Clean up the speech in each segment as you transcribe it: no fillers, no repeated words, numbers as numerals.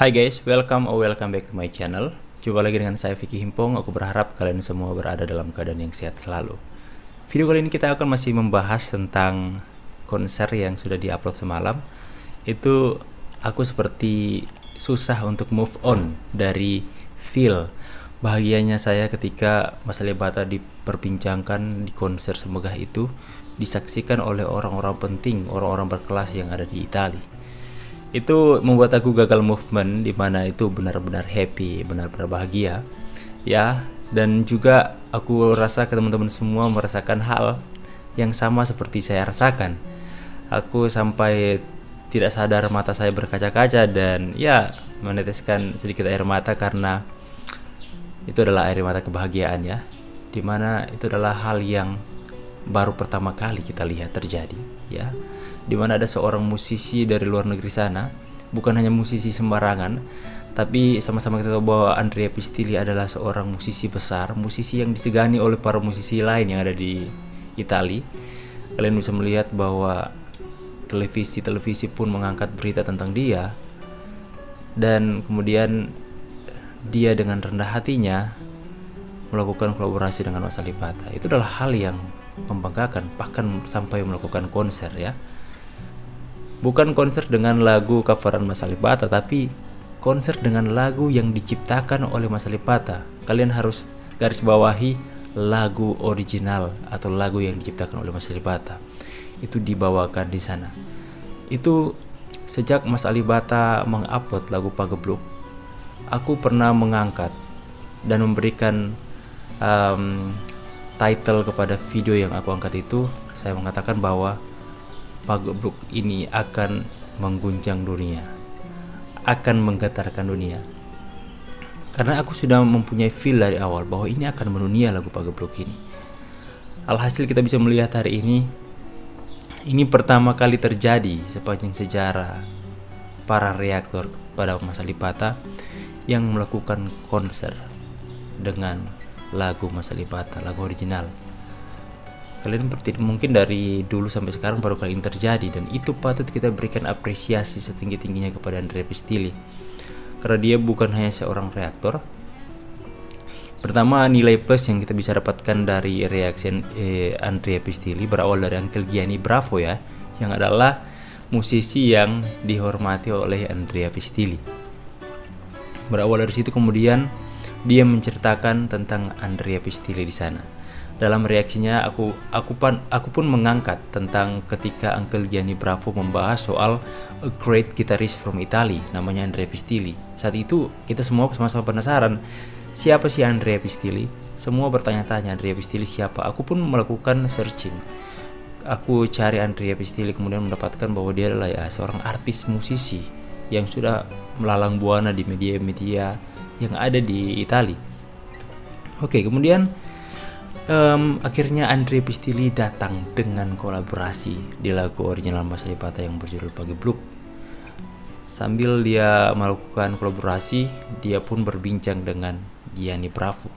Hai guys, welcome back to my channel. Jumpa lagi dengan saya Vicky Himpong. Aku berharap kalian semua berada dalam keadaan yang sehat selalu. Video kali ini kita akan masih membahas tentang konser yang sudah diupload semalam. Itu aku seperti susah untuk move on dari feel bahagianya saya ketika Mas Ali Bata diperbincangkan di konser semegah itu, disaksikan oleh orang-orang penting, orang-orang berkelas yang ada di Italia. Itu membuat aku gagal movement, di mana itu benar-benar happy, benar-benar bahagia ya. Dan juga aku rasa ke teman-teman semua merasakan hal yang sama seperti saya rasakan. Aku sampai tidak sadar mata saya berkaca-kaca dan ya meneteskan sedikit air mata, karena itu adalah air mata kebahagiaan ya, dimana itu adalah hal yang baru pertama kali kita lihat terjadi ya, dimana ada seorang musisi dari luar negeri sana, bukan hanya musisi sembarangan, tapi sama-sama kita tahu bahwa Andrea Pistilli adalah seorang musisi besar, musisi yang disegani oleh para musisi lain yang ada di Italia. Kalian bisa melihat bahwa televisi pun mengangkat berita tentang dia, dan kemudian dia dengan rendah hatinya melakukan kolaborasi dengan Mas Ali Bata. Itu adalah hal yang membanggakan, bahkan sampai melakukan konser ya. Bukan konser dengan lagu coveran Mas Ali Bata, tapi konser dengan lagu yang diciptakan oleh Mas Ali Bata. Kalian harus garis bawahi lagu original atau lagu yang diciptakan oleh Mas Ali Bata. Itu dibawakan di sana. Itu sejak Mas Ali Bata mengupload lagu Pagebluk, aku pernah mengangkat dan memberikan title kepada video yang aku angkat itu. Saya mengatakan bahwa Pagebluk ini akan mengguncang dunia, akan menggetarkan dunia, karena aku sudah mempunyai feel dari awal bahwa ini akan mendunia lagu Pagebluk ini. Alhasil kita bisa melihat hari ini pertama kali terjadi sepanjang sejarah para reaktor pada Mas Ali Bata yang melakukan konser dengan lagu Mas Ali Bata, lagu original. Kalian mungkin dari dulu sampai sekarang baru kali ini terjadi, dan itu patut kita berikan apresiasi setinggi-tingginya kepada Andrea Pistilli, karena dia bukan hanya seorang reaktor. Pertama, nilai plus yang kita bisa dapatkan dari reaksi Andrea Pistilli berawal dari Uncle Gianni Bravo ya, yang adalah musisi yang dihormati oleh Andrea Pistilli. Berawal dari situ kemudian dia menceritakan tentang Andrea Pistilli di sana. Dalam reaksinya aku pun mengangkat tentang ketika Uncle Gianni Bravo membahas soal a great guitarist from Italy namanya Andrea Pistilli. Saat itu kita semua sama-sama penasaran, siapa sih Andrea Pistilli? Semua bertanya-tanya, Andrea Pistilli siapa? Aku pun melakukan searching. Aku cari Andrea Pistilli, kemudian mendapatkan bahwa dia adalah ya seorang artis musisi yang sudah melalang buana di media-media yang ada di Italia. Oke, kemudian akhirnya Andrea Pistilli datang dengan kolaborasi di lagu original Mas Ali Bata yang berjudul Pagebluk. Sambil dia melakukan kolaborasi, dia pun berbincang dengan Gianni Bravo.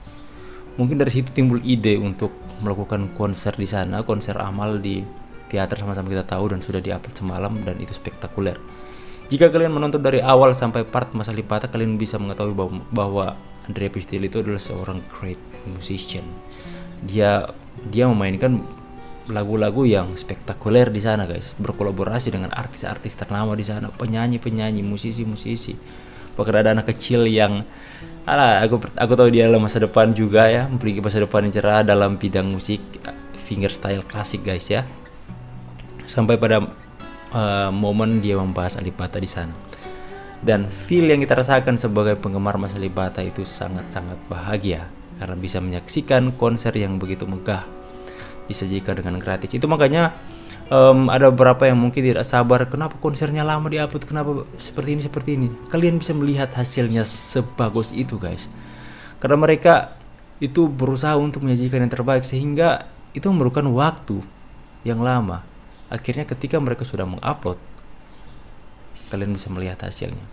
Mungkin dari situ timbul ide untuk melakukan konser di sana, konser amal di teater sama-sama kita tahu, dan sudah diupload semalam dan itu spektakuler. Jika kalian menonton dari awal sampai part Mas Ali Bata, kalian bisa mengetahui bahwa Andrea Pistilli itu adalah seorang great musician. Dia memainkan lagu-lagu yang spektakuler di sana guys, berkolaborasi dengan artis-artis ternama di sana, penyanyi-penyanyi, musisi-musisi. Bahkan ada anak kecil yang aku tahu dia adalah masa depan juga ya, memiliki masa depan yang cerah dalam bidang musik fingerstyle klasik guys ya. Sampai pada momen dia membahas Ali Bata di sana, dan feel yang kita rasakan sebagai penggemar Mas Ali Bata itu sangat-sangat bahagia karena bisa menyaksikan konser yang begitu megah disajikan dengan gratis. Itu makanya ada beberapa yang mungkin tidak sabar, kenapa konsernya lama diupload, kenapa seperti ini. Kalian bisa melihat hasilnya sebagus itu guys, karena mereka itu berusaha untuk menyajikan yang terbaik, sehingga itu memerlukan waktu yang lama. Akhirnya ketika mereka sudah mengupload, kalian bisa melihat hasilnya.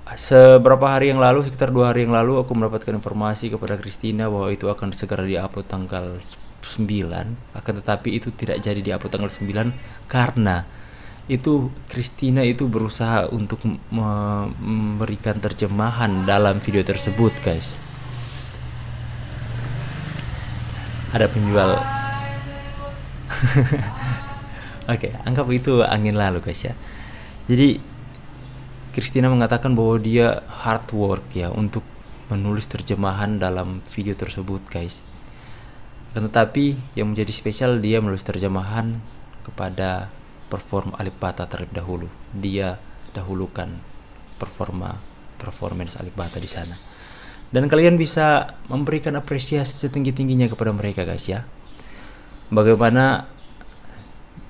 Seberapa hari yang lalu, sekitar 2 hari yang lalu, aku mendapatkan informasi kepada Christina bahwa itu akan segera diupload tanggal 9. Akan tetapi itu tidak jadi diupload tanggal 9 karena itu Christina itu berusaha untuk memberikan terjemahan dalam video tersebut, guys. Ada penjual. Oke, anggap itu angin lalu, guys ya. Jadi Christina mengatakan bahwa dia hard work ya untuk menulis terjemahan dalam video tersebut, guys. Tetapi yang menjadi spesial, dia menulis terjemahan kepada perform Alip Ba Ta terlebih dahulu. Dia dahulukan performance Alip Ba Ta di sana. Dan kalian bisa memberikan apresiasi setinggi-tingginya kepada mereka, guys ya. Bagaimana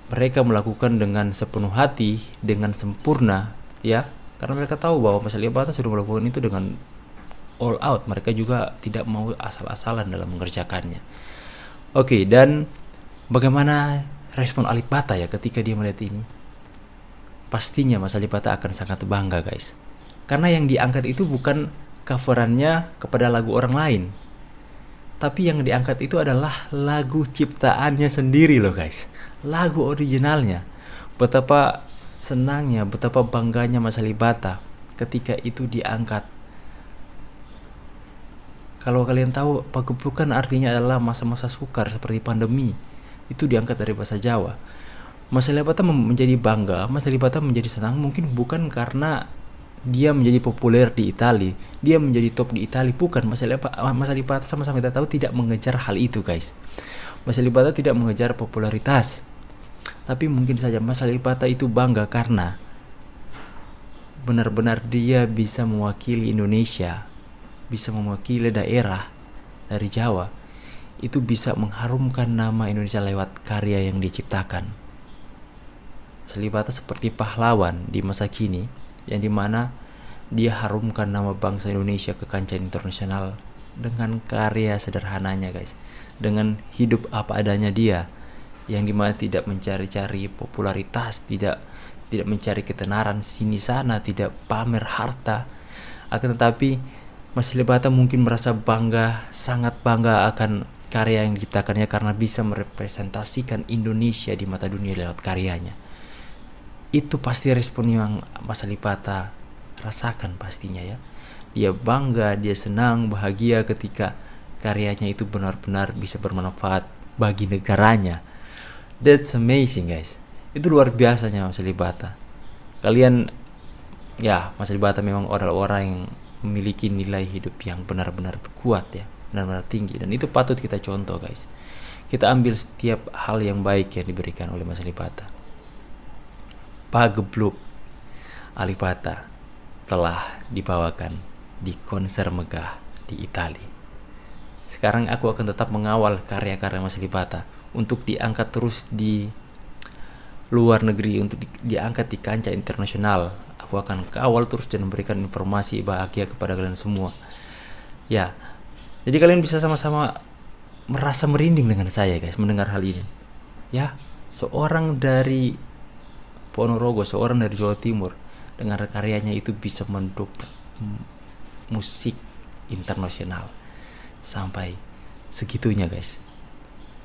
mereka melakukan dengan sepenuh hati, dengan sempurna ya. Karena mereka tahu bahwa Mas Alip Ba Ta sudah melakukan itu dengan all out. Mereka juga tidak mau asal-asalan dalam mengerjakannya. Oke, dan bagaimana respon Alip Ba Ta ya ketika dia melihat ini? Pastinya Mas Alip Ba Ta akan sangat bangga, guys. Karena yang diangkat itu bukan coverannya kepada lagu orang lain, tapi yang diangkat itu adalah lagu ciptaannya sendiri loh, guys. Lagu originalnya. Betapa senangnya, betapa bangganya Mas Alip Ba Ta ketika itu diangkat. Kalau kalian tahu, pagebluk artinya adalah masa-masa sukar seperti pandemi. Itu diangkat dari bahasa Jawa. Mas Alip Ba Ta menjadi bangga, Mas Alip Ba Ta menjadi senang mungkin bukan karena dia menjadi populer di Italia, dia menjadi top di Italia, bukan. Mas Alip Ba Ta sama-sama kita tahu tidak mengejar hal itu, guys. Mas Alip Ba Ta tidak mengejar popularitas. Tapi mungkin saja Mas Alip Ba Ta itu bangga karena benar-benar dia bisa mewakili Indonesia, bisa mewakili daerah dari Jawa. Itu bisa mengharumkan nama Indonesia lewat karya yang diciptakan. Mas Alip Ba Ta seperti pahlawan di masa kini, yang dimana dia harumkan nama bangsa Indonesia ke kancah internasional dengan karya sederhananya, guys. Dengan hidup apa adanya dia, yang dimana tidak mencari-cari popularitas, tidak mencari ketenaran sini sana, tidak pamer harta. Akan tetapi Mas Alip Ba Ta mungkin merasa bangga, sangat bangga akan karya yang diciptakannya karena bisa merepresentasikan Indonesia di mata dunia lewat karyanya. Itu pasti respon yang Mas Alip Ba Ta rasakan pastinya ya. Dia bangga, dia senang, bahagia ketika karyanya itu benar-benar bisa bermanfaat bagi negaranya. That's amazing, guys. Itu luar biasanya Mas Alip Ba Ta. Kalian ya, Mas Alip Ba Ta memang orang-orang yang memiliki nilai hidup yang benar-benar kuat ya, benar-benar tinggi, dan itu patut kita contoh, guys. Kita ambil setiap hal yang baik yang diberikan oleh Mas Alip Ba Ta. Pagebluk Alip Ba Ta telah dibawakan di konser megah di Italia. Sekarang aku akan tetap mengawal karya-karya Mas Alip Ba Ta untuk diangkat terus di luar negeri, untuk diangkat di kancah internasional. Aku akan kawal terus dan memberikan informasi bahagia kepada kalian semua. Ya, jadi kalian bisa sama-sama merasa merinding dengan saya, guys, mendengar hal ini. Ya, seorang dari Ponorogo, seorang dari Jawa Timur, dengan karyanya itu bisa mendobrak musik internasional sampai segitunya, guys.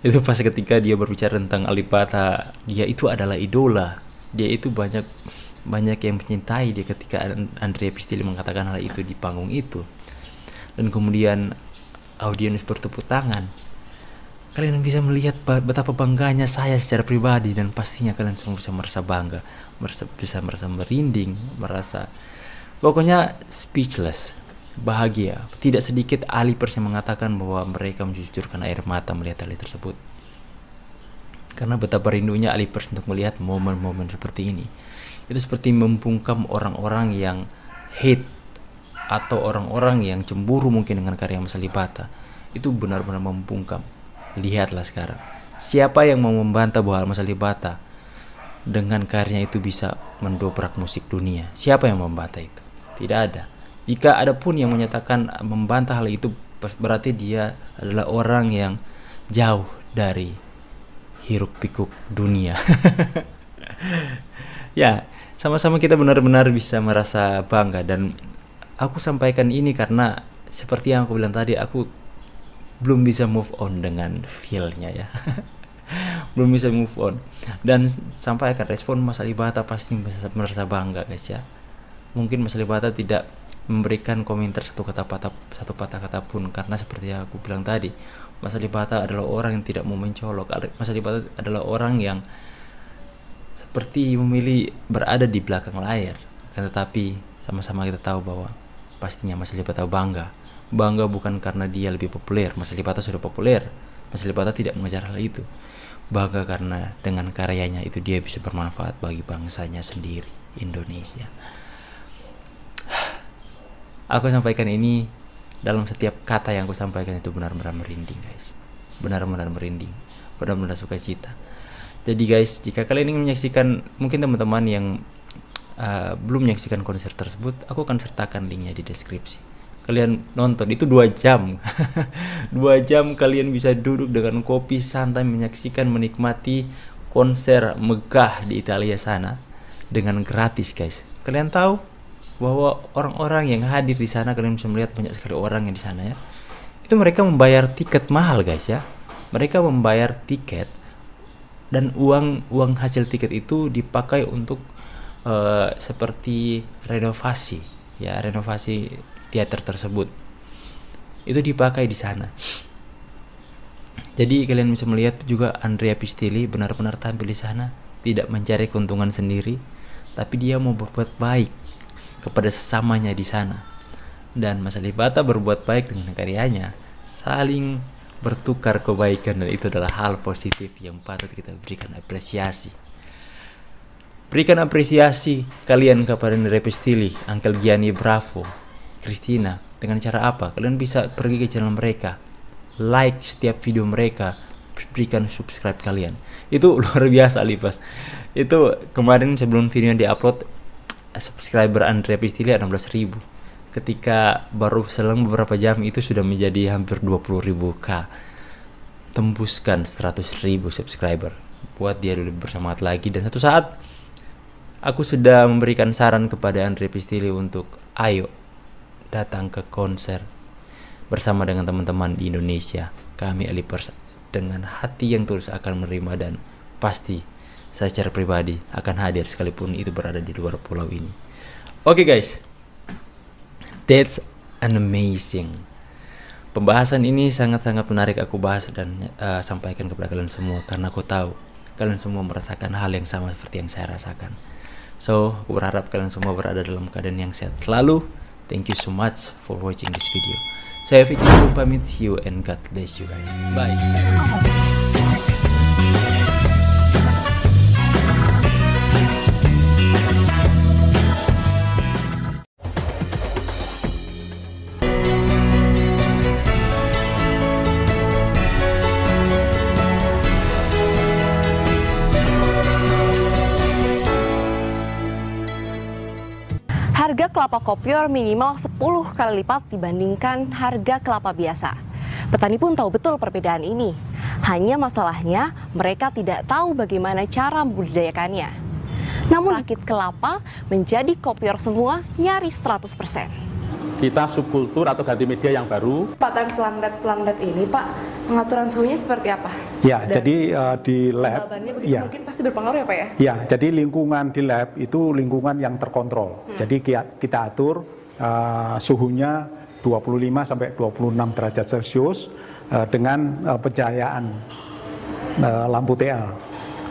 Itu pas ketika dia berbicara tentang Alip Ba Ta, dia itu adalah idola. Dia itu banyak yang mencintai dia ketika Andrea Pistilli mengatakan hal itu di panggung itu. Dan kemudian audiens bertepuk tangan. Kalian bisa melihat betapa bangganya saya secara pribadi, dan pastinya kalian semua bisa merasa bangga, bisa merasa merinding, merasa pokoknya speechless, bahagia. Tidak sedikit Alipers yang mengatakan bahwa mereka mencucurkan air mata melihat hal tersebut. Karena betapa rindunya Alipers untuk melihat momen-momen seperti ini. Itu seperti membungkam orang-orang yang hate atau orang-orang yang cemburu mungkin dengan karya Mas Alip Ba Ta. Itu benar-benar membungkam. Lihatlah sekarang, siapa yang mau membantah bahwa Mas Alip Ba Ta dengan karyanya itu bisa mendobrak musik dunia? Siapa yang membantah itu? Tidak ada. Jika ada pun yang menyatakan membantah hal itu, berarti dia adalah orang yang jauh dari hiruk pikuk dunia. Ya, sama-sama kita benar-benar bisa merasa bangga. Dan aku sampaikan ini karena seperti yang aku bilang tadi, aku belum bisa move on dengan feel-nya ya. belum bisa move on. Dan sampai akan respon Mas Alibata pasti bisa merasa bangga guys ya. Mungkin Mas Alibata tidak memberikan komentar satu patah kata pun, karena seperti yang aku bilang tadi, Mas Alibata adalah orang yang tidak mau mencolok. Mas Alibata adalah orang yang seperti memilih berada di belakang layar. Tetapi sama-sama kita tahu bahwa pastinya Mas Alibata bangga bukan karena dia lebih populer. Mas Alibata sudah populer, Mas Alibata tidak mengejar hal itu. Bangga karena dengan karyanya itu dia bisa bermanfaat bagi bangsanya sendiri, Indonesia. Aku sampaikan ini, dalam setiap kata yang aku sampaikan itu benar-benar merinding guys, benar-benar merinding, benar-benar sukacita. Jadi guys, jika kalian ingin menyaksikan, mungkin teman-teman yang belum menyaksikan konser tersebut, aku akan sertakan linknya di deskripsi. Kalian nonton, itu 2 jam 2 jam kalian bisa duduk dengan kopi santai menyaksikan, menikmati konser megah di Italia sana dengan gratis guys. Kalian tahu bahwa orang-orang yang hadir di sana, kalian bisa melihat banyak sekali orang yang di sana ya, itu mereka membayar tiket mahal guys ya. Mereka membayar tiket, dan uang hasil tiket itu dipakai untuk seperti renovasi teater tersebut, itu dipakai di sana. Jadi kalian bisa melihat juga Andrea Pistilli benar-benar tampil di sana, tidak mencari keuntungan sendiri, tapi dia mau berbuat baik kepada sesamanya di sana. Dan Mas Alibata berbuat baik dengan karyanya, saling bertukar kebaikan, dan itu adalah hal positif yang patut kita berikan apresiasi. Berikan apresiasi kalian kepada Andrea Pistilli, Uncle Gianni Bravo, Christina. Dengan cara apa? Kalian bisa pergi ke channel mereka, like setiap video mereka, berikan subscribe kalian. Itu luar biasa Lipas. Itu kemarin sebelum video yang diupload, subscriber Andrea Pistilli 16.000. Ketika baru selang beberapa jam itu sudah menjadi hampir 20.000k. Tembuskan 100.000 subscriber. Buat dia dulu bersemangat lagi. Dan satu saat aku sudah memberikan saran kepada Andrea Pistilli untuk ayo datang ke konser bersama dengan teman-teman di Indonesia. Kami Alipers dengan hati yang tulus akan menerima, dan pasti saya secara pribadi akan hadir sekalipun itu berada di luar pulau ini. Oke guys, that's an amazing. Pembahasan ini sangat-sangat menarik aku bahas dan sampaikan kepada kalian semua, karena aku tahu kalian semua merasakan hal yang sama seperti yang saya rasakan. So, aku berharap kalian semua berada dalam keadaan yang sehat selalu. Thank you so much for watching this video. Saya Vicky pamit, see you and God bless you guys. Bye. Harga kelapa kopior minimal 10 kali lipat dibandingkan harga kelapa biasa. Petani pun tahu betul perbedaan ini. Hanya masalahnya mereka tidak tahu bagaimana cara membudidayakannya. Namun rakit kelapa menjadi kopior semua nyaris 100%. Kita subkultur atau ganti media yang baru. Patan pelandat ini Pak, pengaturan suhunya seperti apa? Ya, dan jadi di lab, begitu mungkin pasti berpengaruh ya Pak ya? Ya, jadi lingkungan di lab itu lingkungan yang terkontrol. Jadi kita atur suhunya 25 sampai 26 derajat Celcius dengan pencahayaan lampu TL.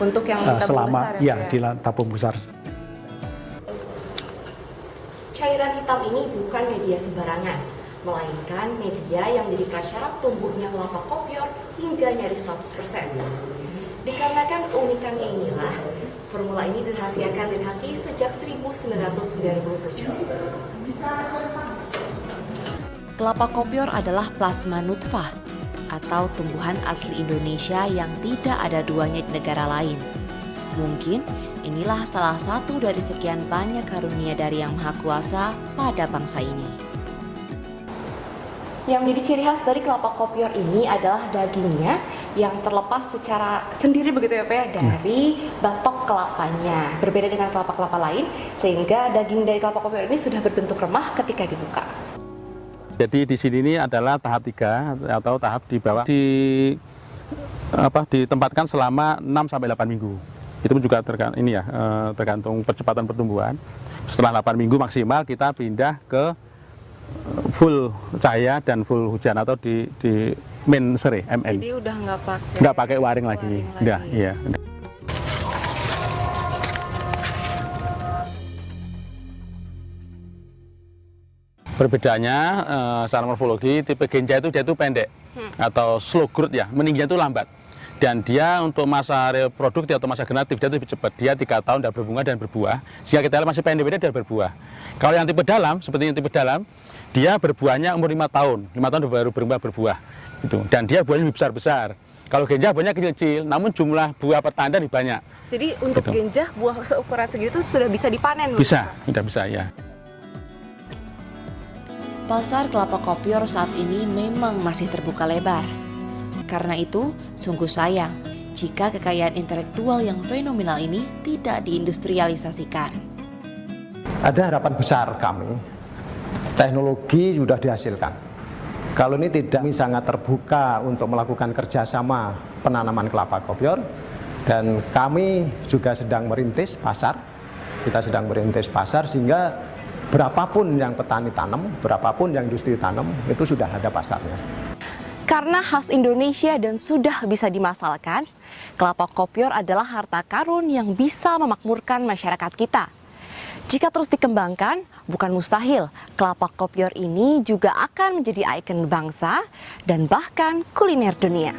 Untuk yang tabung selama besar ya? Di tabung besar. Cairan hitam ini bukan media sembarangan, melainkan media yang menjadi prasyarat tumbuhnya kelapa kopior hingga nyaris 100%. Dikarenakan keunikannya inilah, formula ini dirahasiakan Linhaki sejak 1997. Kelapa kopior adalah plasma nutfah atau tumbuhan asli Indonesia yang tidak ada duanya di negara lain. Mungkin inilah salah satu dari sekian banyak karunia dari Yang Maha Kuasa pada bangsa ini. Yang menjadi ciri khas dari kelapa kopior ini adalah dagingnya yang terlepas secara sendiri begitu ya Pak ya, dari batok kelapanya. Berbeda dengan kelapa-kelapa lain, sehingga daging dari kelapa kopior ini sudah berbentuk remah ketika dibuka. Jadi di sini ini adalah tahap 3 atau tahap di bawah. Di ditempatkan selama 6 sampai 8 minggu. Itu pun juga tergantung percepatan pertumbuhan. Setelah 8 minggu maksimal kita pindah ke full cahaya dan full hujan atau di main sere MN. Jadi udah nggak pakai waring lagi. Udah, iya. Perbedaannya secara morfologi tipe genja itu dia itu pendek atau slow growth ya, meningginya itu lambat. Dan dia untuk masa reproduktif atau masa generatif dia itu lebih cepat. Dia 3 tahun tidak berbunga dan berbuah. Jika kita lihat masih pendek dia berbuah. Kalau yang tipe dalam, seperti yang tipe dalam, dia berbuahnya umur 5 tahun. 5 tahun baru berbuah. Gitu. Dan dia buahnya lebih besar-besar. Kalau genja buahnya kecil-kecil, namun jumlah buah per tanda lebih banyak. Jadi untuk gitu. genja buah seukuran segitu sudah bisa dipanen? Bisa, sudah bisa ya. Pasar kelapa kopior saat ini memang masih terbuka lebar. Karena itu, sungguh sayang jika kekayaan intelektual yang fenomenal ini tidak diindustrialisasikan. Ada harapan besar kami, teknologi sudah dihasilkan. Kalau ini tidak sangat terbuka untuk melakukan kerjasama penanaman kelapa kopior, dan kami juga sedang merintis pasar, sehingga berapapun yang petani tanam, berapapun yang industri tanam, itu sudah ada pasarnya. Karena khas Indonesia dan sudah bisa dimasalkan, kelapa kopior adalah harta karun yang bisa memakmurkan masyarakat kita. Jika terus dikembangkan, bukan mustahil kelapa kopior ini juga akan menjadi ikon bangsa dan bahkan kuliner dunia.